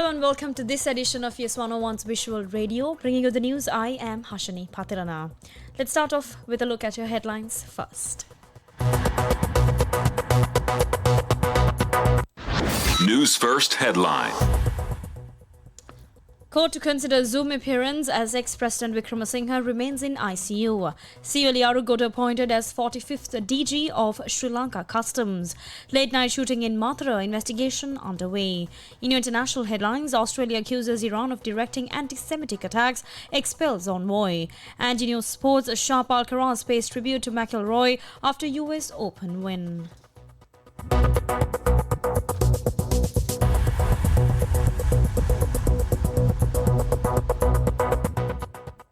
Hello and welcome to this edition of YES101's Visual Radio. Bringing you the news, I am Hashani Patirana. Let's start off with a look at your headlines first. News First headline. Court to consider Zoom appearance as ex-President Wickremesinghe remains in ICU. Sivali Arugoda appointed as 45th DG of Sri Lanka Customs. Late-night shooting in Mathura, investigation underway. In your international headlines, Australia accuses Iran of directing anti-Semitic attacks, expels envoy. And in your sports, Shah Alcaraz pays tribute to McIlroy after US Open win.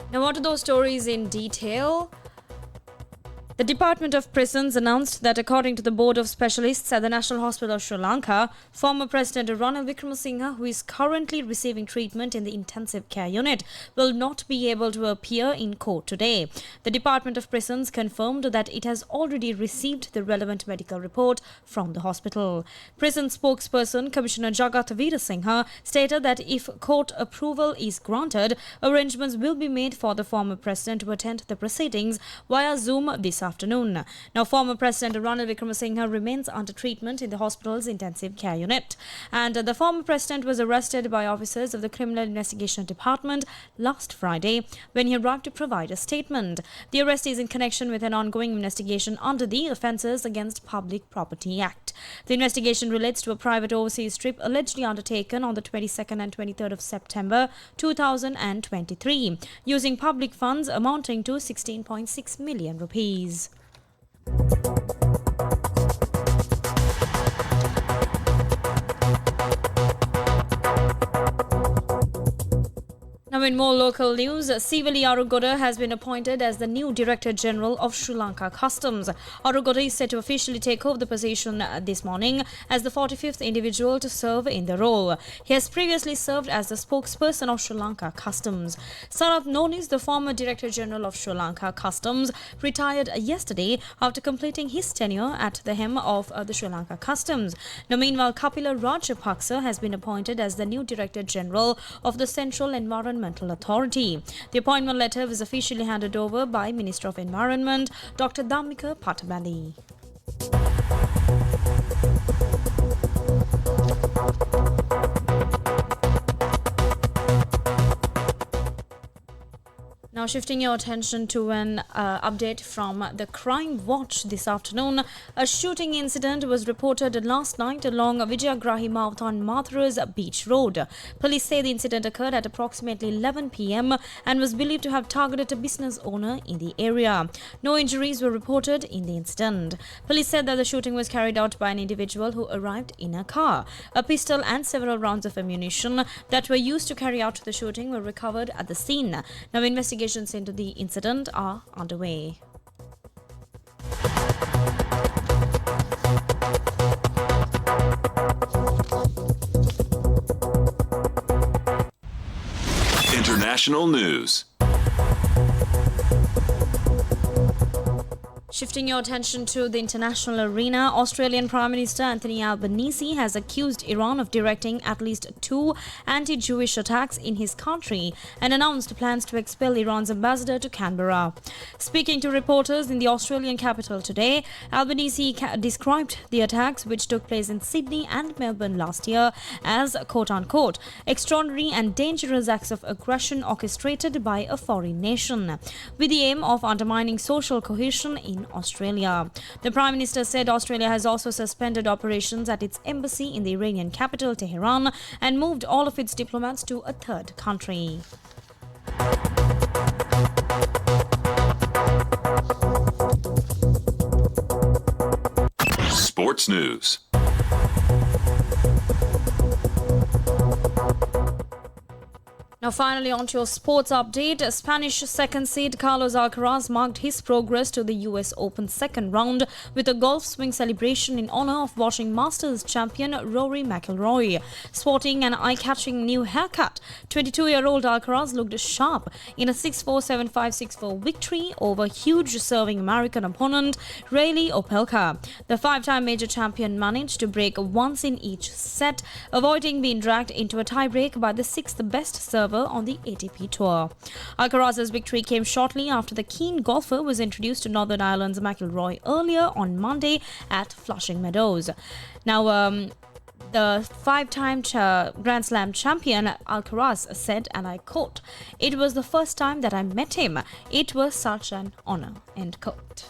Now on to those stories in detail. The Department of Prisons announced that according to the Board of Specialists at the National Hospital of Sri Lanka, former President Wickremesinghe, who is currently receiving treatment in the intensive care unit, will not be able to appear in court today. The Department of Prisons confirmed that it has already received the relevant medical report from the hospital. Prison spokesperson Commissioner Jagat Veerasinghe stated that if court approval is granted, arrangements will be made for the former president to attend the proceedings via Zoom this afternoon. Now, former President Wickremesinghe remains under treatment in the hospital's intensive care unit. And the former president was arrested by officers of the Criminal Investigation Department last Friday when he arrived to provide a statement. The arrest is in connection with an ongoing investigation under the Offences Against Public Property Act. The investigation relates to a private overseas trip allegedly undertaken on the 22nd and 23rd of September 2023 using public funds amounting to 16.6 million rupees. Now in more local news, Sivali Arugoda has been appointed as the new Director General of Sri Lanka Customs. Arugoda is set to officially take over the position this morning as the 45th individual to serve in the role. He has previously served as the spokesperson of Sri Lanka Customs. Sarath Nonis, the former Director General of Sri Lanka Customs, retired yesterday after completing his tenure at the helm of the Sri Lanka Customs. Now meanwhile, Kapila Rajapaksa has been appointed as the new Director General of the Central Environmental Authority. The appointment letter was officially handed over by Minister of Environment, Dr. Dhammika Patabali. Now shifting your attention to an update from the Crime Watch this afternoon. A shooting incident was reported last night along Vijayagrahi Mouth on Mathura's Beach Road. Police say the incident occurred at approximately 11 p.m. and was believed to have targeted a business owner in the area. No injuries were reported in the incident. Police said that the shooting was carried out by an individual who arrived in a car. A pistol and several rounds of ammunition that were used to carry out the shooting were recovered at the scene. Now investigations into the incident are underway. International news. Shifting your attention to the international arena, Australian Prime Minister Anthony Albanese has accused Iran of directing at least 2 anti-Jewish attacks in his country and announced plans to expel Iran's ambassador to Canberra. Speaking to reporters in the Australian capital today, Albanese described the attacks which took place in Sydney and Melbourne last year as quote-unquote extraordinary and dangerous acts of aggression orchestrated by a foreign nation, with the aim of undermining social cohesion in Australia. The Prime Minister said Australia has also suspended operations at its embassy in the Iranian capital, Tehran, and moved all of its diplomats to a third country. Sports news. Now, finally, on to your sports update. Spanish second seed Carlos Alcaraz marked his progress to the US Open second round with a golf swing celebration in honor of watching Masters champion Rory McIlroy. Sporting an eye-catching new haircut, 22-year-old Alcaraz looked sharp in a 6-4, 7-5, 6-4 victory over huge serving American opponent Reilly Opelka. The five-time major champion managed to break once in each set, avoiding being dragged into a tiebreak by the sixth best server on the ATP Tour. Alcaraz's victory came shortly after the keen golfer was introduced to Northern Ireland's McIlroy earlier on Monday at Flushing Meadows. Now, the five-time Grand Slam champion Alcaraz said, and I quote, "It was the first time that I met him. It was such an honor," end quote.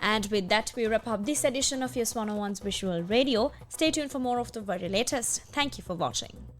And with that, we wrap up this edition of YES101's Visual Radio. Stay tuned for more of the very latest. Thank you for watching.